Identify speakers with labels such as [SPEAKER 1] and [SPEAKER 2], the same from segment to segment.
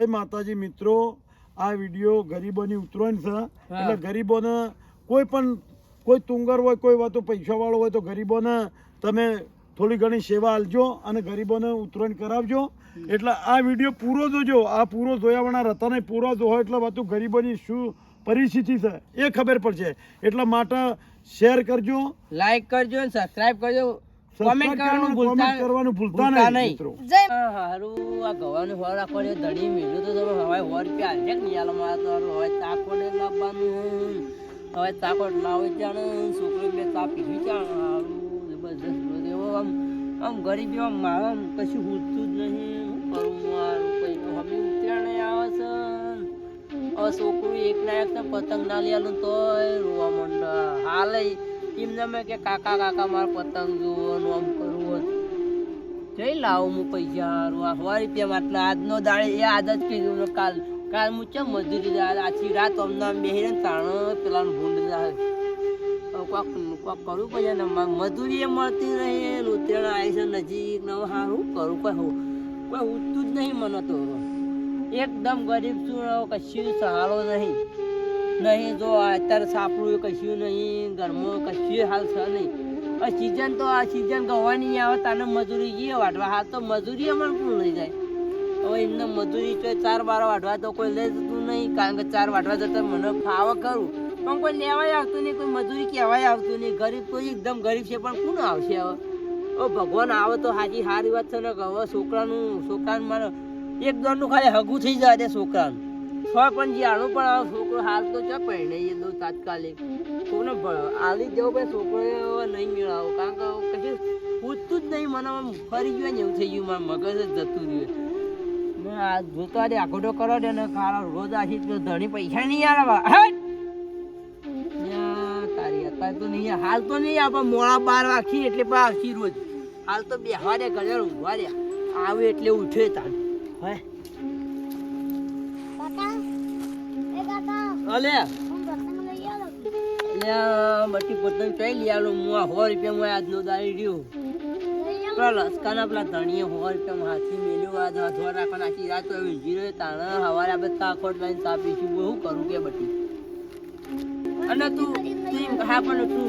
[SPEAKER 1] માતાજી મિત્રો, આ વિડીયો ગરીબોની ઉતરવાની છે, એટલે ગરીબોને કોઈ તુંગર હોય, કોઈ વાતો પૈસા વાળો હોય તો ગરીબોને તમે થોડી ઘણી સેવા આલજો અને ગરીબોને ઉતરણ કરાવજો. એટલે આ વિડીયો પૂરો જોજો. આ પૂરો જોયા વણા રતાને પૂરો જોવો એટલે વાતું ગરીબોની શું પરિસ્થિતિ છે એ ખબર પડશે. એટલા માટે શેર કરજો,
[SPEAKER 2] લાઈક કરજો, સબસ્ક્રાઇબ કરજો, કોમેન્ટ
[SPEAKER 1] કરવાનું ભૂલતા નહીં મિત્રો.
[SPEAKER 2] હારું આ ગવાનું હોર રાખો ધડી મેલું તો તમે હવે હોર રૂપિયા હાલશે નહીં આલો મારા તો હવે ચાકોડે લાવવાનું, હવે ચાકોડ લાવી જાણ છોકરી બે ચા પીવી જાણ. હારું જબરજસ્ત એવો આમ ગરીબી મારે કશું પૂછતું જ નહીં. શું કરું મારું કઈ હવે ઉતરાણ આવે છે. હવે છોકરું એક ના એક પતંગ ના લેલું તોય રોવા માંડા. હાલ એમને મેં કે કાકા કાકા મારે પતંગ જોવાનું આમ કરવું જઈ લાવું હું પૈસા. 100 રૂપિયા એટલે આજનો દાડે એ આજ જ કીધું. કાલ હું ચમ મજૂરી આછી રાત અમને બેહીને તાણ પેલા ભૂંડ જાય કોક કરવું પડે ને. મજૂરી એ મળતી નહીં. ઉત્તરાયણ આવી છે નજીક ને સારું કરું કોઈ ઉઠતું જ નહીં મને તો. એકદમ ગરીબ છું, કશું સહારો નહીં. જો અત્યારે સાપડું કશું નહીં, ઘરમાં કશું હાલ છે નહીં. સિઝન તો આ સિઝન ગવાની આવે તાને મજૂરી જઈએ વાટવા. હાલ તો મજૂરી અમારે કોણ લઈ જાય. હવે એમને મજૂરી તો 4 બાર વાટવા તો કોઈ લઈ જતું નહીં, કારણ કે 4 વાટવા જતા મને ફાવ કરું પણ કોઈ લેવાય આવતું નહીં, કોઈ મજૂરી કહેવાય આવતું નહીં. ગરીબ તો એકદમ ગરીબ છે પણ કોણ આવશે હવે. ભગવાન આવે તો સારી વાત છે ને. હવે છોકરાનું મારે એક દોરનું ખાલી હગું થઈ જાય તે છોકરાનું પણ જાણું પણ આવે છોકરો હાલ તો ચા પહેણે એ દો તાત્કાલિક કોને આલી જવું ભાઈ છોકરો નહીં મેળાવો, કારણ કે કશું પૂછતું જ નહીં. મને આમ ફરી ગયું ને એવું થઈ ગયું, મારા મગજ જ જતું રહ્યું. મેં આ જોતો આજે આખોટો કરો દે ને ખારા રોજ આશી તો ધણી પૈસા નહીં આવે તારી અત્યારે તો નહીં. હાલ તો નહીં આપે મોડા 12 વાગી એટલે પણ આવશી રોજ. હાલ તો બેહવા દે ઘરે ઊંઘવા દે આવે એટલે ઉઠે તાર. હે અલે બટી પતંગ કઈ લઈ આલો. હું 100 રૂપિયા આજનો દાડી રહ્યો. પેલા લસકાના પેલા ધણીએ 100 રૂપિયા હાથી મેલ્યો. આ ધોવા રાખવા આખી રાત જીરો તાણા હવારે આપણે તાકોટ લઈને તાપીશું. હું કરું કે બટી. અને તું હા પણ તું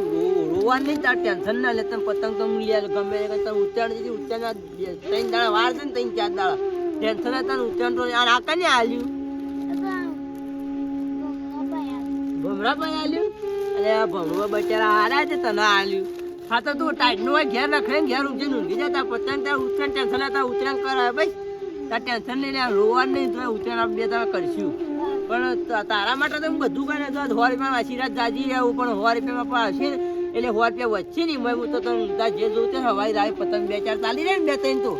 [SPEAKER 2] રોવા નહીં, તાર ટેન્શન ના લે. તને પતંગ તો મળી જાય ગમે ઉત્તરાયણ ઉત્તરાયણ 3 દાડા વાર છે ને 3-4 દાડા ટેન્શન હતા ને ઉત્તરાયણ તો આ કને આલ્યું ભમરા પણ આલ્યું. અરે આ ભમરા બચારા હારા છે તને આલ્યું. હા તો તું ટાઈટનું હોય ઘેર રખાય ને ઘેર ઊંચી ઊંઘી જતા પતંગ તાર ઉત્તરાયણ ટેન્શન હતા ઉત્તરાયણ કરાવે ભાઈ. તાર ટેન્શન લઈને રોવા નહીં તો ઉત્તરાયણ 2 દાડા કરશું. પણ તારા માટે તો હું બધું કરે. 100 રૂપિયામાં આશીર્વાદ જાજી રહેવું પણ 100 રૂપિયામાં પણ હશે ને એટલે 100 રૂપિયા વચ્ચે નહીં. હું તો તને જે જોતે હવાઈ રાય પતંગ 2-4 ચાલી રહે ને 2-3 તો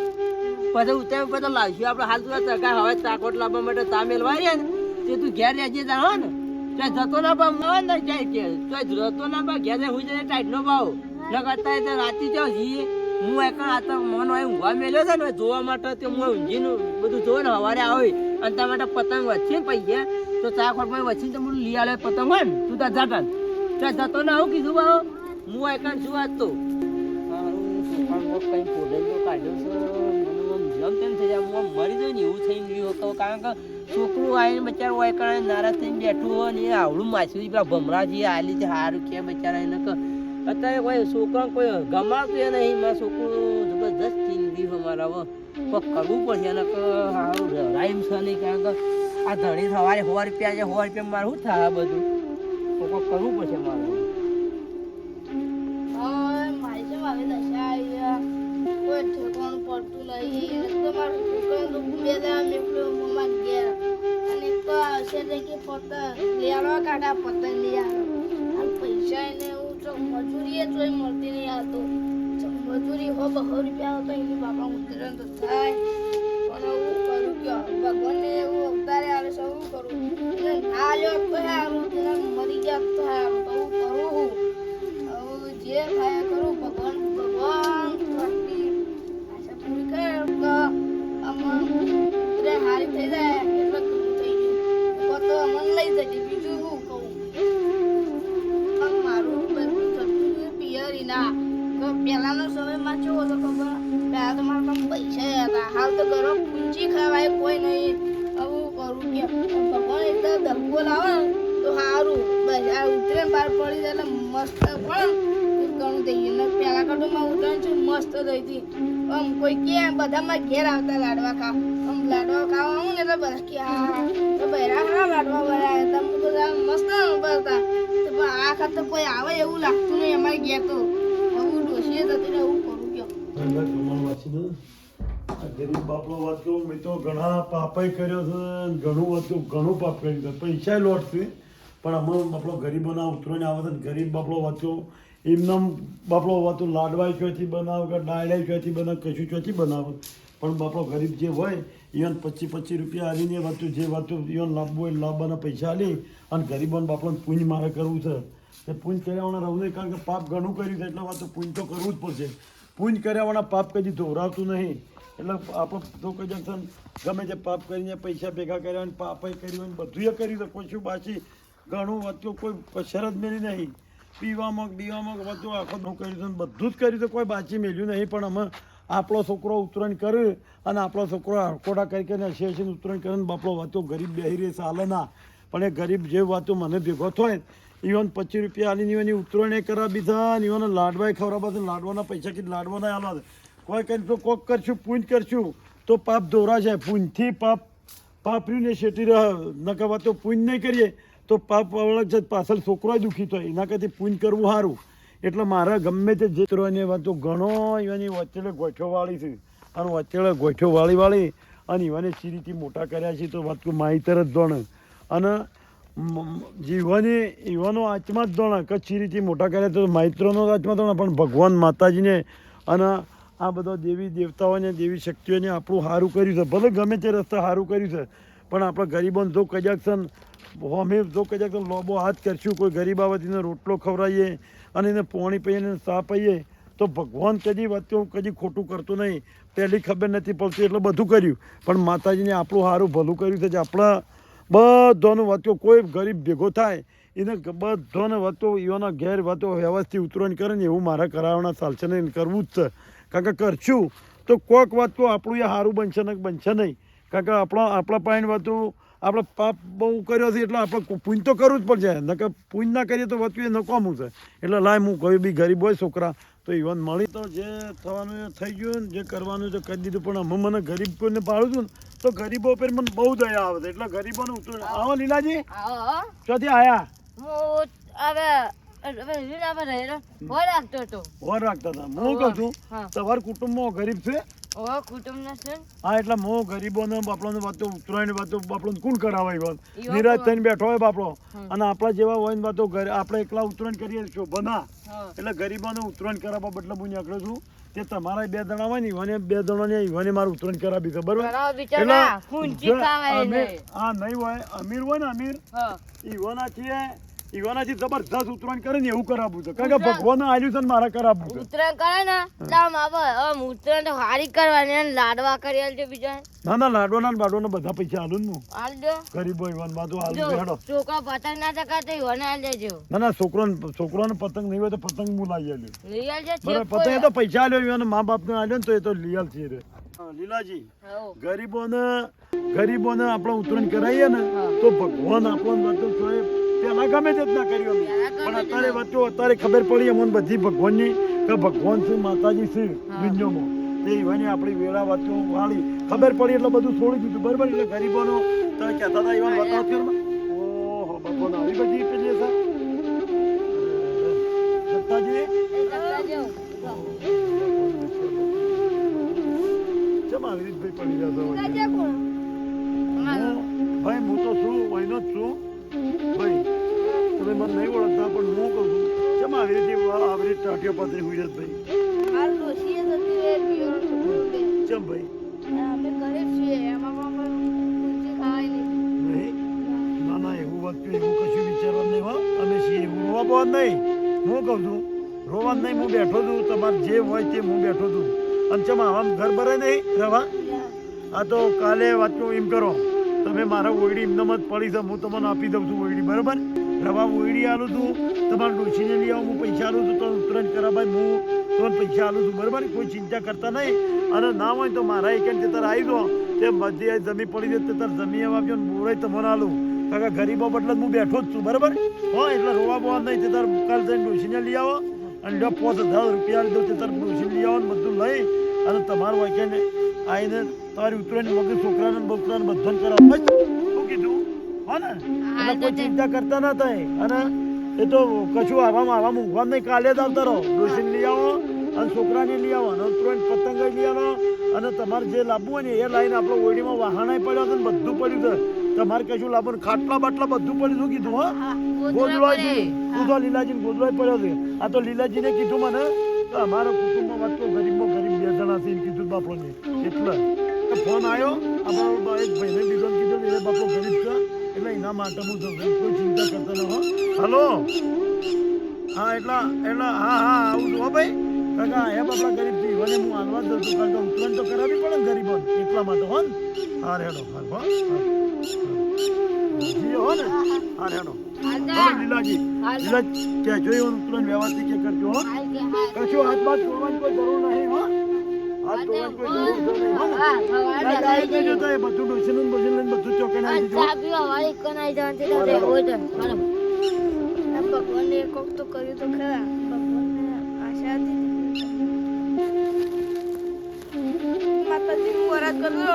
[SPEAKER 2] પછી ઉત્તરાયણ પછી લાવશું આપણે. હાલ તું ચકા હવે ચાકોટ લાવવા માટે તા મેલવા રહ્યા ને તે તું ઘેર રહેજે તા હો ને ત્યાં જતો ના ભાવ ને જાય કે જતો ના ભાવ ઘેર હું જાય ટાઈટ નો ભાવ ન કરતા રાતી જાઉં જઈએ. હું એક આ તો મન હોય ઊંઘવા મેલ્યો છે ને જોવા માટે તે હું ઊંઘીનું બધું જોવે ને સવારે આવે અને તારા માટે પતંગ વચ્ચે પૈયા તો ચાકોટ ભાઈ વચ્ચે તો બધું લઈ આવે પતંગ હોય ને તું ત્યાં જાતા ત્યાં જતો ના આવું કીધું ભાવ. હું એક શું વાત તો કઈ ફોડે તો કાઢ્યો છે જમ તેમ થઈ જાય. હું મરી જાય ને એવું થઈ ગયું હતું, કારણ કે છોકરું આવીને બચારું હોય કારણ નારાજ થઈને બેઠું હોય ને આવડું માછલી પેલા ભમરાજી આલી છે સારું કે બચારા એને અત્યારે કોઈ છોકરા કોઈ ગમાતું એ નહીં. મારા છોકરું જબરદસ્ત થઈ ગયું અમારા હવે કોઈ કરવું પડશે એને સારું રાઈમ છે નહીં, કારણ કે આ ધણી સવારે 100 રૂપિયા છે 100 રૂપિયા મારે શું થાય બધું તો કોઈ કરવું પડશે મારે.
[SPEAKER 3] કોઈ ઠેકવાનું પડતું નહીં. તો મારું છોકરાનું તો 2 દાડા મેં મમ્મા ગયા અને તો આવશે કે પતંગ લેવા કાઢા પતંગ લઈ આવ્યો. આ પૈસા એને હું તો મજૂરી એ જોઈ મળતી નહીં. આવતો મજૂરી 100-200 રૂપિયા હતો એની બાપા ઉતરણ તો થાય પણ હું કરું કે ભગવાનને એવું અવતારે આવે છે શું કરું. ના લ્યો તો સારું મરી ગયા તો સારું તો હું કરું જે થાય કરું. ભગવાન હારી થઈ જાય એટલે થઈ ગયું તો અમને લઈ જજે. બીજું શું કહું મારું બધું થતું પિયરી ના તો પહેલાનો સમયમાં કેવો હતો ખબર. પહેલા તો મારા પાસે પૈસા હતા. હાલ તો ઘરો પૂંચી ખાવાય કોઈ નહીં. હવે કે ભગવાન એટલે ધક્કો લાવે ને તો સારું બસ આ ઉતરેણ બહાર પડી જાય એટલે મસ્ત પડે ને ઘણું થઈ ગયું ને પેલા કટોમાં ઉતરેણ છે મસ્ત થઈ હતી આમ કોઈ કે બધામાં ઘેર આવતા લાડવા ખાવ આમ લાડવા ખાવા આવું ને એટલે બધા કે હા તો બહેરા હા લાડવા બનાવ્યા તમે તો મસ્ત અનુભવતા તો પણ આ ખાતે કોઈ આવે એવું લાગતું નહીં અમારે ઘેર તો હું ડોસીએ જતી રહે એવું કરું કયો
[SPEAKER 1] આ ગરીબ બાપનો વાત કરું મેં તો ઘણા પાપાઈ કર્યો છે ઘણું હતું ઘણું પાપ કર્યું છે પૈસા લોટ છે પણ આમાં બાપડો ગરીબોના ઉતરોને આવે છે ગરીબ બાપડો વાંચો એમનામ બાપડો વાંચો લાડવાઈ ક્યાંથી બનાવ કે ડાયડાઈ ક્યાંથી બનાવ કશું ક્યાંથી બનાવે પણ બાપડો ગરીબ જે હોય ઇવન 25 રૂપિયા આવીને વાંચું જે વાંચું ઇવન લાભવું હોય લાભવાના પૈસા આલી અને ગરીબોને બાપડોને પુંજ મારે કરવું છે એ પુંજ કર્યાવાળા રહું નહીં કારણ કે પાપ ઘણું કર્યું છે એટલે વાંચો પુંજ તો કરવું જ પડશે પુંજ કર્યાવાળા પાપ કદી દોહરાવતું નહીં એટલે આપણે તો કઈ જંકશન ગમે તે પાપ કરીને પૈસા ભેગા કર્યા અને પાપાઈ કર્યું અને બધું એ કર્યું તો કોઈ શું બાકી ઘણું વાંચું કોઈ શરત મેળી નહીં પીવામાં વાંચું આખો દું કર્યું છે બધું જ કર્યું તો કોઈ બાચી મેળ્યું નહીં પણ અમે આપણો છોકરો ઉતરણ કરે અને આપણો છોકરો આકોડા કરી કરીને હસી ઉતરણ કરે ને બાપડો વાંચો ગરીબ બેહી રહે ચાલે ના પણ એ ગરીબ જે વાંચો મને ભેગો થાય ઇવન 25 રૂપિયા આલીને એની ઉતરણે કરાવી દીધા અને ઇવન લાડવાય ખવડાવવા છે લાડવાના પૈસા કે લાડવાના આલવા કોઈ કરી તો કોક કરશું પૂંજ કરશું તો પાપ દોરાશે પૂંજથી પાપર્યું ને શેટી રહે ન કહેવા તો પૂંજ નહીં કરીએ તો પાપ અલગ છે પાછળ છોકરો દુઃખી થાય એના કરતી પૂંજ કરવું સારું એટલે મારે ગમે તે જે એને વાતો ઘણો એની વચ્ચે ગોઠ્યોવાળી છે અને વચ્ચે ગોઠ્યોવાળી અને એવાને ચીરીથી મોટા કર્યા છે તો વાત માહિતર જ દોણે અને જીવવાનો આત્મા જ દોણે કે ચીરીથી મોટા કર્યા તો માહિત્રોનો આત્મા દોણે પણ ભગવાન માતાજીને અને આ બધા દેવી દેવતાઓને દેવી શક્તિઓને આપણું સારું કર્યું છે ભલે ગમે તે રસ્તા સારું કર્યું છે પણ આપણે ગરીબોને જો કજાક છે અમે જો કજાક લોબો હાથ કરશું કોઈ ગરીબ આવતીને રોટલો ખવડાવીએ અને એને પોણી પીએ ચા પીએ તો ભગવાન કદી વાતો કદી ખોટું કરતું નહીં પહેલી ખબર નથી પડતી એટલે બધું કર્યું પણ માતાજીને આપણું સારું ભલું કર્યું છે જે આપણા બધાનું વાતો કોઈ ગરીબ ભેગો થાય એને બધાને વાતો એવાના ઘેર વાતો વ્યવસ્થિત ઉતરણ કરે ને એવું મારે કરાવવાના ચાલશે નહીં કરવું જ છે કારણ કે કરશું તો કોઈક વાત તો આપણું એ સારું બનશે ને બનશે નહીં કારણ કે આપણા પાણી વાતો આપણે પાપ બહુ કર્યો છે એટલે આપણે પૂંજ તો કરવું જ પડશે નકર પૂંજ ના કરીએ તો વાતું એ નકામું છે એટલે લાય હું કોઈ બી ગરીબ હોય છોકરા તો ઇવન મળી તો જે થવાનું એ થઈ ગયું ને જે કરવાનું તો કરી દીધું પણ અમે મને ગરીબ કોઈને પાડું છું ને તો ગરીબો પર મને બહુ દયા આવે છે એટલે ગરીબોને ઉતરું આવો લીલાજી ક્યાંથી આયા
[SPEAKER 3] વર રાખતા
[SPEAKER 1] હતા હું કહું છું તમારા કુટુંબમાં ગરીબ છે હા એટલે હું ગરીબોને બાપડોને વાતો ઉતરાયણ વાતો બાપડોને કોણ કરાવાય નિરાશ થઈને બેઠો હોય બાપડો અને આપણા જેવા હોય ને વાતો આપણે એકલા ઉતરાયણ કરીએ શોભના એટલે ગરીબોને ઉતરાયણ કરાવવા બદલે હું નીકળું છું તે તમારા 2 જણા હોય ને ઈવાને 2 જણાને ઈવાને મારું ઉતરાયણ કરાવી છે બરોબર એટલે હા નહીં હોય અમીર હોય ને અમીર ઈવાનાથી જબરદસ્ત ઉતરાયણ કરે ને એવું કરાવવું છે કારણ કે ભગવાન આવ્યું છે ને મારે કરાવવું છે
[SPEAKER 3] ઉતરાયણ કરે ને ઉતરાયણ તો હારી કરવાની લાડવા કરી છે બીજા
[SPEAKER 1] ના લાડવાના બધા પૈસા આલું ને
[SPEAKER 3] હાલ દો
[SPEAKER 1] ગરીબો ઈવાન બાજુ આલુ હેડો
[SPEAKER 3] છોકરા પતંગ ના ચકાતે ઈવાને હાલ દેજો
[SPEAKER 1] ના છોકરાને પતંગ નહીં હોય તો પતંગ હું લાવી આલ્યો
[SPEAKER 3] લઈ આવજે
[SPEAKER 1] બરાબર પતંગ એ તો પૈસા આલ્યો ઈવાને મા બાપને આલ્યો ને તો એ તો લઈ આલ છે રે લીલાજી ગરીબોને આપણે ઉતરાયણ કરાવીએ ને તો ભગવાન આપણને પેલા ગમે તે ના કર્યું પણ અત્યારે ખબર પડી અમને બધી ભગવાનની કે ભગવાન છે માતાજી છે દુનિયામાં તે એવાની આપણી વેળા વાતો વાળી ખબર પડી એટલે બધું છોડી દીધું બરાબર એટલે ગરીબોનો તમે કહેતા હતા એવા વાતો ઓહો ભગવાન આવી બધી પેલી છે સત્તાજી ચમ આવી રીત પડી જતો ભાઈ હું તો છું વહીનો જ છું ભાઈ તમે મને નહીં ઓળખતા પણ હું કહું છું કેમ આવી રીતે ટાંટીઓ પાથરી હોય જ ભાઈ ચમ ભાઈ ના એવું વાત એવું કશું વિચારવાનું નહીં હો અમે છીએ એવું રોવા નહીં હું કહું છું રોવાનું નહીં હું બેઠો છું તમારે જે હોય તે હું બેઠો છું અને ચમ આમ ઘર ભરાય નહીં રવા આ તો કાલે વાંચો એમ કરો તમે મારા ઓયડી એમનામ જ પડી છે હું તમને આપી દઉં છું ઓયડી બરાબર રવા ઓયડી આલું છું તમારે ડોસીને લઈ આવું હું પૈસા આલું છું તો ઉતરાયણ કરાવાય હું તમને પૈસા આલું છું બરાબર કોઈ ચિંતા કરતા નહીં અને ના હોય તો મારા એક તારે આવી દો તે બધી આ જમી પડી છે તે તાર જમી એવા આપજો ને બોરાય તમને આલું કાકા ગરીબો બદલે હું બેઠો જ છું બરાબર હો એટલે રોવા બોવા નહીં તે તાર કાલ જઈને ડોશીને લઈ આવો અને જો 5000 રૂપિયા આલી દઉં તે તાર ડોશી લઈ આવો ને બધું લઈ અને તમારું વાંચ્યાને આવીને તમારી ઉતરાયણ વગર છોકરાને બકરાને બધાને કરાવો શું કીધું હો ને એટલે કોઈ ચિંતા કરતા ના થાય અને એ તો કશું આવામાં ઊંઘવા નહીં કાલે જ આવતા રહો ડોશીને લઈ આવો અને છોકરાને લઈ આવો અને ઉતરાયણ પતંગ લઈ આવો અને તમારે જે લાવવું હોય ને એ લાવીને આપણો ઓયડીમાં વાહણાય પડ્યો છે ને બધું પડ્યું છે તમારે કશું લાવવાનું ખાટલા બાટલા બધું પડ્યું શું કીધું હા ગોદડોજી તું તો લીલાજી ગોદડો પડ્યો છે આ તો લીલાજીને કીધું મને તો અમારા કુટુંબમાં વાત તો ગરીબમાં ગરીબ 2 જણા છે એમ કીધું બાપોને એટલે ફોન આવ્યો અમારો એક ભાઈને બીજો કીધું એ બાપો ગરીબ છે એટલે એના માટે હું કોઈ ચિંતા કરતા ન હો હલો હા એટલા હા આવું છું હો ભાઈ કાકા હે બાપડા ગરીબ થી મને હું હાલવા જ દઉં છું કારણ કે ઉતરાયણ તો કરાવી પડે ને ગરીબો એટલા માટે હો ને હા રેડો હા જી હો ને હા રેડો લીલાજી લીલાજ કે જોયું ઉતરાયણ વ્યવસ્થિત કે કરજો હો કશું હાથ બાદ તોડવાની કોઈ જરૂર નહીં હો હાથ તોડવાની કોઈ જરૂર નહીં હો કાકા આવી ગયો તો એ બધું ડોસીનું બધું ચોકણ આવી દીધું
[SPEAKER 3] ભગવાનને કોક તો કર્યું તો ખરા ભગવાનને આશા હતી માતાજી હું વરત કરતો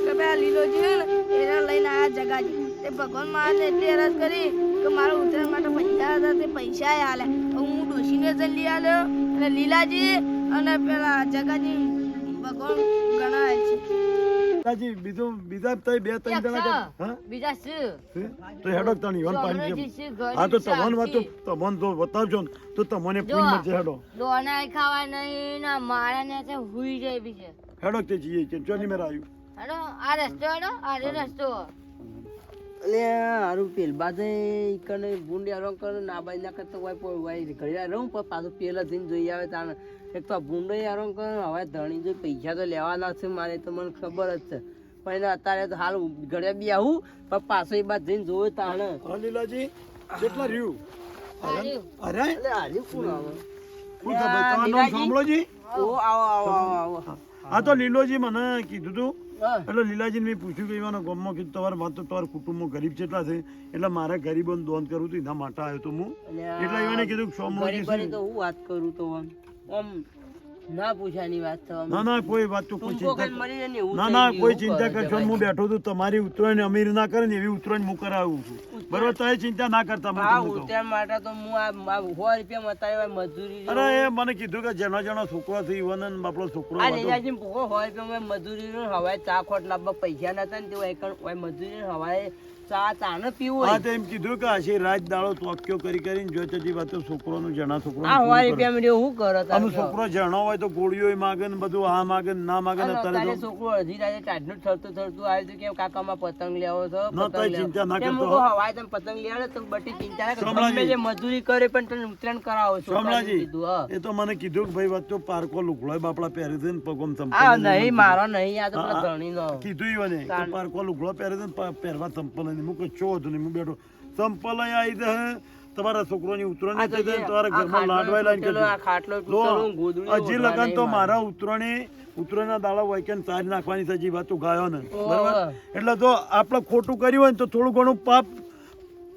[SPEAKER 3] કે ભાઈ આ લીલોજી છે ને એને લઈને આ જગાજી તે ભગવાન માને એટલી અરજ કરી કે મારા ઉતરાયણ માટે પૈસા હતા તે પૈસા હાલ્યા હું ડોશીને જઈને લઈ આવ્યો અને લીલાજી અને પેલા જગાજી ભગવાન ગણાય છે
[SPEAKER 1] લીલાજી બીજા તો 2-3 જણા હા
[SPEAKER 2] બીજા શું
[SPEAKER 1] તો હેડો તણી વન પાણી આ તો તમન વાત તો બતાવજો ને તો તમને પૂન મળશે હેડો
[SPEAKER 2] દોના ખાવા નહીં ના મારા ને તે હુઈ જાય બી છે
[SPEAKER 1] હેડો તે જીએ કે ચોની મેરા આવ્યું
[SPEAKER 2] હેડો આ રસ્તો અલે હારું પેલ બાજે કને ભૂંડિયા રંગ કરે ના બાઈ ના કરતો હોય ઘડિયા રહું પણ પાછું પેલા જઈને જોઈ આવે તાને એક તો ભૂંડો યારો કરે હવે ધણી જો પૈસા તો લેવાના છે મારે તો મને ખબર જ છે પણ એને અત્યારે તો હાલ ઘડિયા બી આવું પણ પાછો એ બાદ જઈને જોયું તાણે
[SPEAKER 1] લીલાજી કેટલા રહ્યું અરે
[SPEAKER 2] એટલે હાલ્યું કોણ આવે
[SPEAKER 1] શું ખબર તમારું નામ સાંભળોજી
[SPEAKER 2] ઓ આવો
[SPEAKER 1] આ તો લીલોજી મને કીધું તું એટલે લીલાજી મેં પૂછ્યું કે એવાનો ગામમાં કીધું તમારે વાત તો તમારા કુટુંબમાં ગરીબ કેટલા છે એટલે મારે ગરીબોને દાન કરવું હતું એના માટે આવ્યો તો હું એટલે એને કીધું કે સોમવારે
[SPEAKER 2] તો હું વાત કરું તો આમ ના પૂછાની વાત તો
[SPEAKER 1] ના કોઈ વાત તો કોઈ ચિંતા ના કોઈ ચિંતા કરશો હું બેઠો છું તમારી ઉતરાયણ અમીર ના કરે ને એવી ઉતરાયણ હું કરાવું છું બરોબર તો ચિંતા ના કરતા
[SPEAKER 2] ઉતરાયણ માટે તો હું આ 100 રૂપિયા મતાવ્યા મજૂરી
[SPEAKER 1] અરે એ મને કીધું કે જેનો છોકરો છે ઈવન આપણો છોકરો
[SPEAKER 2] આ લીલાજી પોકો 100 રૂપિયા મજૂરી નો હવાય ચા ખોટ લાવવા પૈસા નતા ને તે મજૂરી હવાય ચા તાને પીવું
[SPEAKER 1] હા તો એમ કીધું કે આશી રાત દાડો તોક્યો કરીને જો ચજી વાત છોકરોનો જણા છોકરો
[SPEAKER 2] આ 100 રૂપિયા મેં હું કરો
[SPEAKER 1] આમ છોકરો જણો હોય તો ગોળીઓ માગે ને બધું આ માગે ને ના માગે ને
[SPEAKER 2] અત્યારે છોકરો અડધી રાતે ટાઢનું થરતું આવ્યું કે કાકામાં પતંગ લેવો છો
[SPEAKER 1] ના તો ચિંતા ના કરતો
[SPEAKER 2] હવાય તમે પતંગ લેવો તો બટી ચિંતા ના કરો તમે જે મજૂરી કરે પણ તમે ઉતરાયણ કરાવો છો
[SPEAKER 1] સોમલાજી એ તો મને કીધું કે ભાઈ વાત તો પારકો લુગડો બાપડા પહેરે છે ને પગમ ચંપલ
[SPEAKER 2] આ નહીં મારો નહીં આ તો પેલા ધણી નો
[SPEAKER 1] કીધું ઈવને કે પારકો લુગડો પહેરે છે ને પહેરવા ચંપલ નહીં હું કોઈ ચો હતું નહીં હું બેઠો ચંપલ આવી દે તમારા છોકરોની ઉતરણી થઈ જાય તમારા ઘરમાં લાડવાય લાઈન હજી લગન તો મારા ઉતરણના દાડા હોય કે ચાર નાખવાની છે હજી વાતો ગાયો ને બરાબર એટલે તો આપણે ખોટું કર્યું હોય ને તો થોડું ઘણું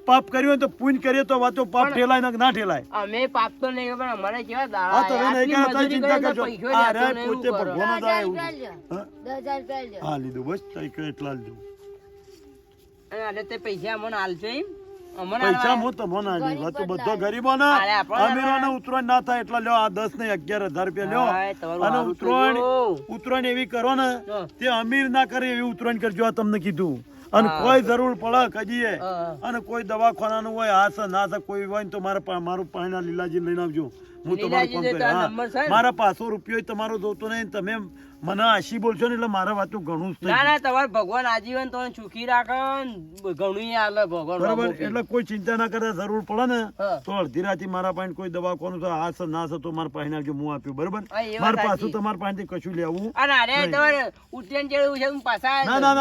[SPEAKER 1] પાપ કર્યું હોય તો પુણ્ય કરીએ તો વાતો પાપ ઠેલાય ના ઠેલાય
[SPEAKER 2] અમે પાપ તો નહીં પણ અમારે કેવા દાડા
[SPEAKER 1] હા તો નહીં કરતા ચિંતા કરજો અરે પોતે ભગવાન જ આવે
[SPEAKER 3] 10000
[SPEAKER 1] હા લીધું બસ એટલા લીધું
[SPEAKER 2] અને તે પૈસા મને હાલજો એમ
[SPEAKER 1] પૈસા હું તમને આલી વાત તો બધો ગરીબોને અમીરોને ઉતરાયણ ના થાય એટલે લ્યો આ 10 ને 11000 રૂપિયા લ્યો અને ઉતરાયણ એવી કરો ને તે અમીર ના કરે એવી ઉતરાયણ કરજો આ તમને કીધું અને કોઈ જરૂર પડે કજીએ અને કોઈ દવાખાનાનું હોય આ ના કોઈ હોય તો મારું પાણીના લીલાજી લઈને આવજો હું તમારું કામ કરી મારા 500 રૂપિયા તમારો જોતો નહીં તમે મને આશી બોલશો ને એટલે મારા વાતો ઘણું જ
[SPEAKER 2] ના તમારે ભગવાન આજીવન તો સુખી રાખે ઘણું આલે ભગવાન
[SPEAKER 1] બરાબર એટલે કોઈ ચિંતા ના કરે જરૂર પડે ને તો અડધી રાતે મારા પાસે કોઈ દવાખાનું છે આ છે ના છે તો મારા પાસે નાખજો હું આપ્યું બરાબર મારા પાછું તમારા પાસેથી કશું લેવું
[SPEAKER 2] અરે તમારે ઉત્તરાયણ જેવું છે પાછા
[SPEAKER 1] ના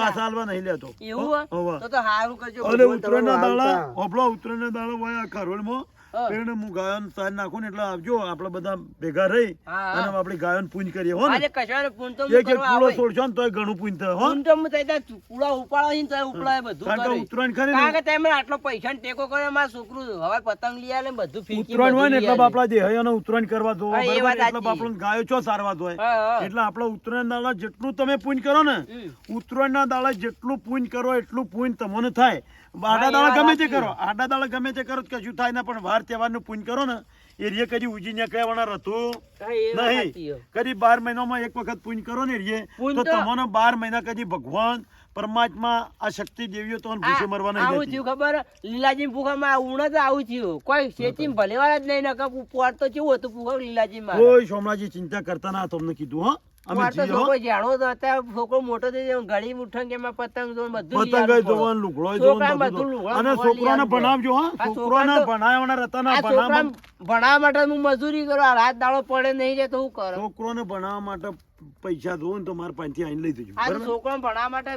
[SPEAKER 1] પાછા હાલવા નહીં લેતો
[SPEAKER 2] એવું તો સારું કરજો
[SPEAKER 1] અરે ઉત્તરાયણના દાડા ઓપલો ઉત્તરાયણના દાડા હોય આ કરોડમાં
[SPEAKER 2] હા.
[SPEAKER 1] પેણ હું ગાયોને સાર નાખું ને એટલે આવજો આપણે બધા ભેગા રહી
[SPEAKER 2] હા, હા.
[SPEAKER 1] અને આપણી ગાયોને પૂંજ કરીએ હો ને
[SPEAKER 2] આજે કશાને પૂન તો હું
[SPEAKER 1] એક એક
[SPEAKER 2] કરવા
[SPEAKER 1] પૂળો
[SPEAKER 2] આવે.
[SPEAKER 1] છોડશો ને તોય ઘણું પૂંજ થાય હો
[SPEAKER 2] પૂન તો હું તઈ ત્યાં પૂળા ઉપાડો છે ને તોય ઉપડાય બધું
[SPEAKER 1] કારણ કે
[SPEAKER 2] કરે.
[SPEAKER 1] ઉત્તરાયણ ખરી
[SPEAKER 2] કારણ
[SPEAKER 1] ને
[SPEAKER 2] કે તમે આટલો પૈસાનો ટેકો કર્યો, મારા છોકરું હવે પતંગ લઈ આલે ને બધું ફીરકી
[SPEAKER 1] ઉત્તરાયણ હોય ને
[SPEAKER 2] બધું
[SPEAKER 1] એટલે
[SPEAKER 2] લઈ આલે.
[SPEAKER 1] બાપડા દેહયોને ઉત્તરાયણ કરવા દો
[SPEAKER 2] હા, એ
[SPEAKER 1] બરાબર
[SPEAKER 2] વાત
[SPEAKER 1] એટલે
[SPEAKER 2] સાચી.
[SPEAKER 1] બાપડા ગાયો ચો સારવા દો
[SPEAKER 2] હા, હા.
[SPEAKER 1] એટલે આપણે ઉત્તરાયણ દાડા જેટલું તમે પૂંજ કરો ને
[SPEAKER 2] હમ.
[SPEAKER 1] ઉત્તરાયણના દાડા જેટલું પૂંજ કરો એટલું પૂંજ તમને થાય આડા
[SPEAKER 2] એ
[SPEAKER 1] દાડા
[SPEAKER 2] વાત
[SPEAKER 1] ગમે તે
[SPEAKER 2] સાચી.
[SPEAKER 1] કરો આડા દાડા ગમે તે કરો તો કશું થાય ના પણ વાર તહેવારનું પૂંજ કરો ને એ રે કદી ઉજીને કહેવાના હતું
[SPEAKER 2] હા, એ વાત
[SPEAKER 1] નહીં
[SPEAKER 2] સાચી હો.
[SPEAKER 1] કદી 12 મહિનામાં એક વખત પૂંજ કરો ને રે
[SPEAKER 2] પૂંજ
[SPEAKER 1] તો
[SPEAKER 2] તો-
[SPEAKER 1] તમને 12 મહિના કદી ભગવાન પરમાત્મા આ શક્તિ દેવીઓ તો ભૂસે મરવા નહીં
[SPEAKER 2] આવું
[SPEAKER 1] દેતી.
[SPEAKER 2] થયું ખબર લીલાજી ભૂખામાં ઉણ જ આવું થયું કોઈ શેતી ભલેવાર જ નહીં નકર પોર તો કેવું હતું ભૂખા લીલાજી માં
[SPEAKER 1] કોઈ સોમનાથજી ચિંતા કરતા ના તમને કીધું હો અમે
[SPEAKER 2] પોર તો
[SPEAKER 1] જીએ હો.
[SPEAKER 2] છોકરો જાણો તો અત્યારે છોકરો મોટો થઈ જાય ઘડી ઉઠણ કે એમાં પતંગ જોન બધું લઈ
[SPEAKER 1] પતંગ
[SPEAKER 2] આવવું પડે.
[SPEAKER 1] જોવાનું લુગડોય
[SPEAKER 2] છોકરાને
[SPEAKER 1] જોવાનું
[SPEAKER 2] બધું
[SPEAKER 1] બધું
[SPEAKER 2] લુગડો
[SPEAKER 1] અને
[SPEAKER 2] જોવાનું
[SPEAKER 1] છોકરાને
[SPEAKER 2] લઈ
[SPEAKER 1] ભણાવજો હા
[SPEAKER 2] આ
[SPEAKER 1] છોકરાને
[SPEAKER 2] છોકરાને તો-
[SPEAKER 1] ભણાવવાના રહેતા ના
[SPEAKER 2] આ છોકરાને
[SPEAKER 1] ભણાવવા
[SPEAKER 2] ભણાવવા માટે હું મજૂરી કરું આ રાત દાડો પડે નહીં રે તો હું કરું
[SPEAKER 1] છોકરોને ભણાવવા માટે પૈસા દો ને તો મારા પાસેથી આઈને લઈ જજો
[SPEAKER 2] આ તો
[SPEAKER 1] બરાબર
[SPEAKER 2] છોકરાને ભણાવવા માટે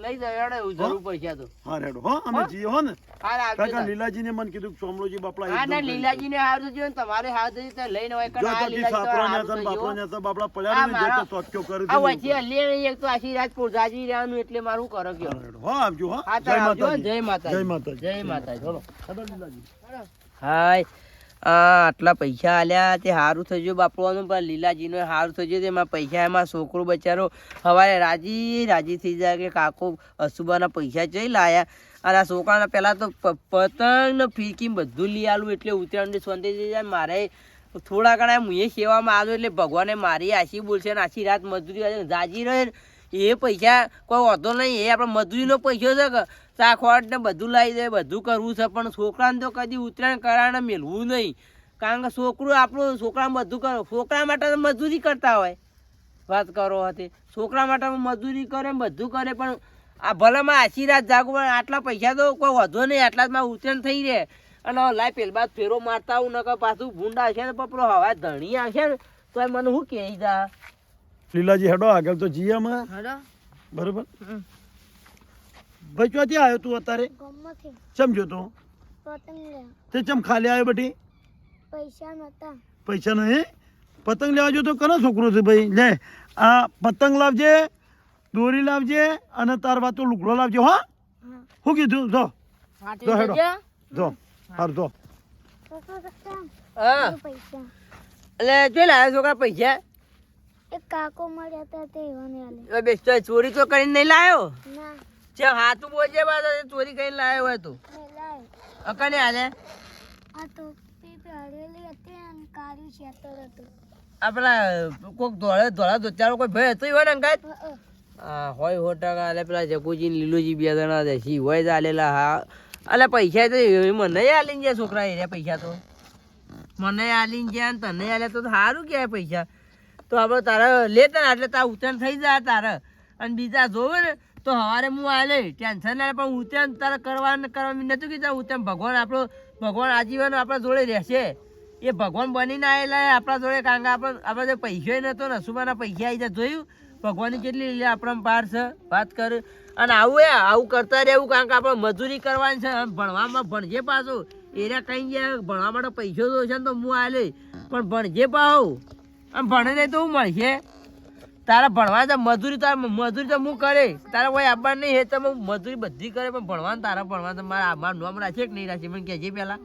[SPEAKER 2] લઈ જાય જરૂર પૈસા તો
[SPEAKER 1] હા રેડો હો અમે જીએ હો ને
[SPEAKER 2] હા આવજો
[SPEAKER 1] કાકા
[SPEAKER 2] તાર.
[SPEAKER 1] લીલાજીને મને કીધું કે સોમલોજી બાપડા
[SPEAKER 2] હા ના
[SPEAKER 1] એકદમ
[SPEAKER 2] લીલાજી ને હાર થયું ને તમારે હાર થયું તો લઈને હોય
[SPEAKER 1] જો
[SPEAKER 2] કારણ આ
[SPEAKER 1] તો કી
[SPEAKER 2] લીલાજી તો
[SPEAKER 1] સાપરા
[SPEAKER 2] હારું
[SPEAKER 1] ને
[SPEAKER 2] થયું.
[SPEAKER 1] બાપરા ને બાપડા પડ્યા ને
[SPEAKER 2] આ
[SPEAKER 1] જે
[SPEAKER 2] મારા-
[SPEAKER 1] તો સોટક્યો કરી
[SPEAKER 2] આ
[SPEAKER 1] દીધું.
[SPEAKER 2] વચ્ચે હલ્લી નહીં એક તો આખી રાત પોરજાજી રહેવાનું એટલે મારું કરો કયો
[SPEAKER 1] હા, રેડો. હો આવજો હો
[SPEAKER 2] હા
[SPEAKER 1] જય
[SPEAKER 2] તાર આવજો
[SPEAKER 1] માતાજી
[SPEAKER 2] જય માતાજી
[SPEAKER 1] જય માતાજી
[SPEAKER 2] જય માતાજી
[SPEAKER 1] ચલો હેડો લીલાજી
[SPEAKER 2] હાય આટલા પૈસા આલ્યા તે સારું થઈ ગયું બાપવાનું પણ લીલાજીનો સારું થઈ ગયું તેમાં પૈસા એમાં છોકરો બચારો સવારે રાજી થઈ જાય કે કાકો અસુબાના પૈસા જઈ લાયા અને આ છોકરાને પહેલાં તો પતંગ ને ફીરકી બધું લઈ આલું એટલે ઉત્તરાયણની શાંતિ થઈ જાય મારે થોડા ઘણા મુએ સેવામાં આવ્યો એટલે ભગવાને મારી આશી બોલશે ને આખી રાત મજૂરી જાજી રહે ને એ પૈસા કોઈ વાંધો નહીં એ આપણે મજૂરીનો પૈસો છે કે ચાખવાટ ને બધું લાવી દે બધું કરવું છે પણ છોકરાને તો કદી ઉત્તરાયણ કરાને મેળવું નહીં કારણ કે છોકરું આપણું છોકરા બધું કરો છોકરા માટે તો મજૂરી કરતા હોય વાત કરો હતી છોકરા માટે મજૂરી કરે બધું કરે પણ આ ભલામાં આછી રાત જાગવું પણ આટલા પૈસા તો કોઈ વધો નહીં આટલા જ માં ઉત્તરાયણ થઈ રહે અને લાય પેલ બાદ ફેરો મારતા આવું નકર પાછું ભૂંડા આવશે ને પપરો હવા ધણી આવશે ને તો એ મને શું કહી જા
[SPEAKER 1] લીલાજી હેડો આગળ તો જીએ અમે બરોબર ભાઈ ચોથી આવ્યો તું અત્યારે
[SPEAKER 3] ગમમાંથી
[SPEAKER 1] સમજો તો
[SPEAKER 3] પતંગ લે
[SPEAKER 1] તે ચમ ખાલી આવ્યો બટી
[SPEAKER 3] પૈસા નતા
[SPEAKER 1] પૈસા નહીં પતંગ લેવા જો તો કનો છોકરો છે ભાઈ લે આ પતંગ લાવજે દોરી લાવજે અને તાર વાતો લુગડો લાવજે હો શું કીધું જો જો હેડો જો હાર જો
[SPEAKER 2] હા
[SPEAKER 3] પૈસા
[SPEAKER 2] એટલે જોઈ લાવ્યો છોકરા પૈસા
[SPEAKER 3] એક કાકો મળ્યા હતા તે એવાને આલે
[SPEAKER 2] બેસ્ટ ચોરી તો કરીને નહીં લાવ્યો
[SPEAKER 3] ના
[SPEAKER 2] છે હાથું બોલજે બાદ ચોરી કરીને લાવ્યો હોય તું
[SPEAKER 3] મેં લાય
[SPEAKER 2] અકને હાલે
[SPEAKER 3] આ તો પહેરેલી હતી અને કાળી શેતર હતું
[SPEAKER 2] આપણા કોક ધોળા ધોચારો કોઈ ભય હતો હોય ને અંગાત હા હોય 100% આલે પેલા જગુજી ને લીલુજી બે જણા દેશી હોય જ આલેલા હા અલે પૈસા તો મને આલીને ગયા છોકરા એ પૈસા તો મને આલીને ગયા ને તને આલે તો સારું કહેવાય પૈસા તો આપણે તારે લેતા ને એટલે તાર ઉત્તરાયણ થઈ જાય તારે અને બીજા જોવે ને તો સવારે હું આલે ટેન્શન ના લે પણ ઉત્તરાયણ તારે કરવાનું નતું કીધું ઉત્તરાયણ ભગવાન આપણો ભગવાન આજીવન આપણા જોડે રહેશે એ ભગવાન બનીને આવેલા આપણા જોડે કારણ કે આપણે જે પૈસો નતો ને સુબાના પૈસા આવી જાય જોયું ભગવાનની કેટલી લીલા આપણા પાર છે વાત કર અને આવું કરતા રહેવું કારણ કે આપણે મજૂરી કરવાની છે ભણવામાં ભણજે પાછું એના કઈ ગયા ભણવા માટે પૈસો તો છે ને તો હું આલે પણ ભણજે પાછું આમ ભણે નહીં તો હું મળશે તારા ભણવા તો મજૂરી તો હું કરે તારા કોઈ આપવા નહીં હે તો મજૂરી બધી કરે પણ ભણવાનું તારા ભણવા તો મારું નામ રાખે કે નહીં રાખે મને કહેજે પહેલા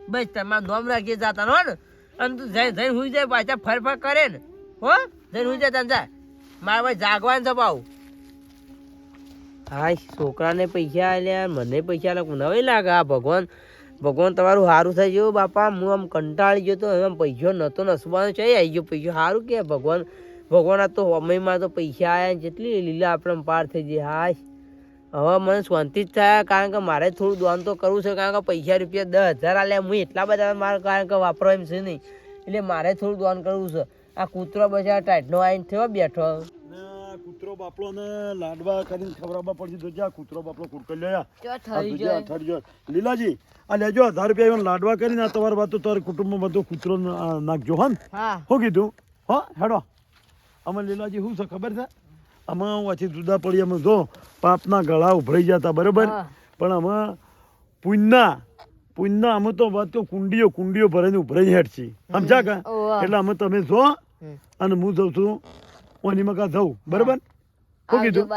[SPEAKER 2] બસ તમારું નામ રાખીએ જાતા હો ને અને તું જઈને હુઈ જાય પાછા ફર કરે ને હો જઈને હુઈ જાય તને જાય મારા ભાઈ જાગવાનું છે પાઉં હા છોકરાને પૈસા આલ્યા મને પૈસા આલ્યા નવી લાગે આ ભગવાન તમારું સારું થઈ ગયું બાપા હું આમ કંટાળી ગયો તો એમ પૈસો નતો નસવાનો છે આવી ગયો પૈસો સારું કે ભગવાન આ તો અમયમાં તો પૈસા આવ્યા જેટલી લીલા આપણે પાર થઈ જાય હાશ હવે મને શાંતિ જ થાય કારણ કે મારે થોડું દાન તો કરવું છે કારણ કે પૈસા રૂપિયા 10,000 આલ્યા હું એટલા બધા મારે કારણ કે વાપરવા એમ છે નહીં એટલે મારે થોડું દાન કરવું છે આ કૂતરો બજાર ટાઈટનો આવીને થયો બેઠો
[SPEAKER 1] કૂતરો બાપલો ને લાડવા કરીને ખવડાવવા પડશે તો જા કૂતરો બાપલો કુડકલ્યો
[SPEAKER 2] થઈ જાય
[SPEAKER 1] લીલાજી આ લેજો 1000 રૂપિયા લાડવા કરીને આ તમારી વાત તો તારા કુટુંબમાં બધો કૂતરો નાખજો હો ને
[SPEAKER 2] હા
[SPEAKER 1] શું કીધું હો હેડો અમે લીલાજી શું છે ખબર છે અમે વાંચી જુદા પડી અમે જો પાપના ગળા ઉભરાઈ જતા બરોબર
[SPEAKER 2] હા.
[SPEAKER 1] પણ અમે પુણ્યના પુણ્યના અમે તો વાત તો કુંડીઓ ભરીને ઉભરાઈ હેઠ છે સમજા કા એટલે અમે તમે જો અને હું જઉં છું ઓની મકા જઉં બરાબર શું કીધું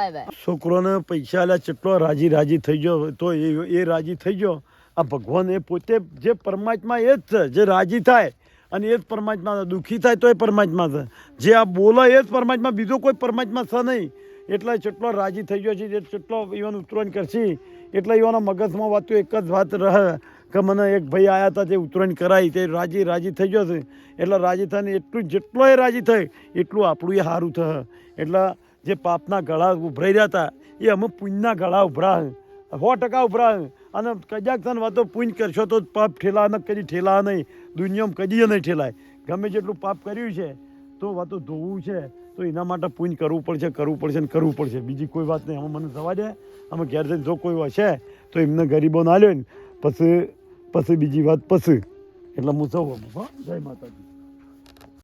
[SPEAKER 1] છોકરોને પૈસા આલ્યા કેટલો રાજી થઈ ગયો તો એ રાજી થઈ ગયો આ ભગવાન એ પોતે જે પરમાત્મા એ જ છે જે રાજી થાય અને એ જ પરમાત્મા છે દુઃખી થાય તો એ પરમાત્મા છે જે આ બોલે એ જ પરમાત્મા બીજો કોઈ પરમાત્મા છે નહીં એટલે જેટલો રાજી થઈ ગયો છે જેટલો ઈવન ઉત્તરાયણ કરશે એટલે ઈવાના મગજમાં વાત એક જ વાત રહે કે મને એક ભાઈ આવ્યા હતા તે ઉત્તરાયણ કરાવી તે રાજી થઈ ગયો છે એટલે રાજી થાય ને એટલું જેટલો એ રાજી થાય એટલું આપણું એ સારું થશે એટલે જે પાપના ગળા ઉભરાઈ રહ્યા હતા એ અમે પુણ્યના ગળા ઉભરા 100% ઉભરા અને કદાચ તને વાતો પુણ્ય કરશો તો પાપ ઠેલા ન કદી ઠેલા નહીં દુનિયામાં કદી નહીં ઠેલાય ગમે જેટલું પાપ કર્યું છે તો વાતો ધોવું છે તો એના માટે પુણ્ય કરવું પડશે બીજી કોઈ વાત નહીં અમે મને જવા દે અમે ઘેર જઈને જો કોઈ હશે તો એમને ગરીબોને આલ્યો ને પછી બીજી વાત પછી એટલે હું જવું જય માતાજી